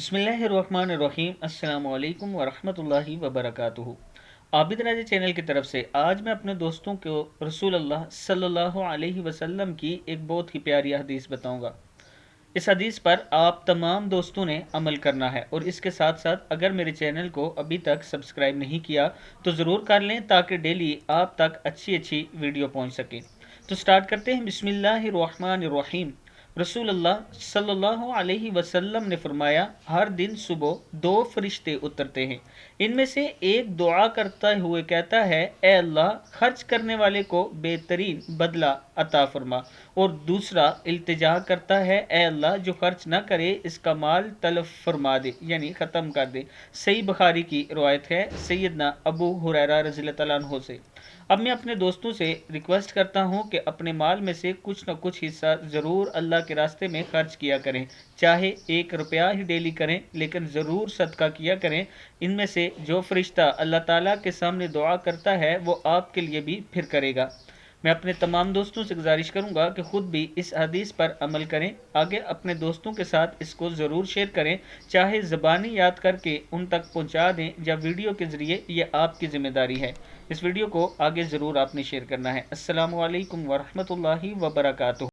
बिस्मिल्लाहिर्रहमानिर्रहीम अस्सलामुअलैकुम वरहमतुल्लाहि वबरकातुहू। आबिद राजा चैनल की तरफ से आज मैं अपने दोस्तों को रसूल अल्लाह सल्लल्लाहु अलैहि वसल्लम की एक बहुत ही प्यारी हदीस बताऊंगा। इस हदीस पर आप तमाम दोस्तों ने अमल करना है और इसके साथ साथ अगर मेरे चैनल को अभी तक सब्सक्राइब नहीं किया तो ज़रूर कर लें ताकि डेली आप तक अच्छी अच्छी वीडियो पहुंच सके। तो स्टार्ट करते हैं। बिस्मिल्लाहिर्रहमानिर्रहीम। रसूल अल्लाह सल्लल्लाहु अलैहि वसल्लम ने फरमाया, हर दिन सुबह दो फरिश्ते उतरते हैं। इनमें से एक दुआ करते हुए कहता है, ए अल्लाह, खर्च करने वाले को बेहतरीन बदला अता फरमा, और दूसरा इल्तिजा करता है, ए अल्लाह, जो खर्च न करे इसका माल तलफ फरमा दे, यानी ख़त्म कर दे। सही बुखारी की रवायत है सैयदना अबू हुरैरा रज़ियल्लाहु तआला अन्हु से। अब मैं अपने दोस्तों से रिक्वेस्ट करता हूँ कि अपने माल में से कुछ न कुछ हिस्सा ज़रूर अल्लाह के रास्ते में खर्च किया करें, चाहे 1 रुपया ही डेली करें, लेकिन ज़रूर सदका किया करें। इनमें से जो फरिश्ता अल्लाह ताला के सामने दुआ करता है वो आपके लिए भी फिर करेगा। मैं अपने तमाम दोस्तों से गुजारिश करूंगा कि ख़ुद भी इस हदीस पर अमल करें, आगे अपने दोस्तों के साथ इसको ज़रूर शेयर करें, चाहे ज़बानी याद करके उन तक पहुंचा दें या वीडियो के ज़रिए, ये आपकी ज़िम्मेदारी है। इस वीडियो को आगे ज़रूर आपने शेयर करना है। अस्सलामु अलैकुम वरहमतुल्लाहि वबरकातुहू।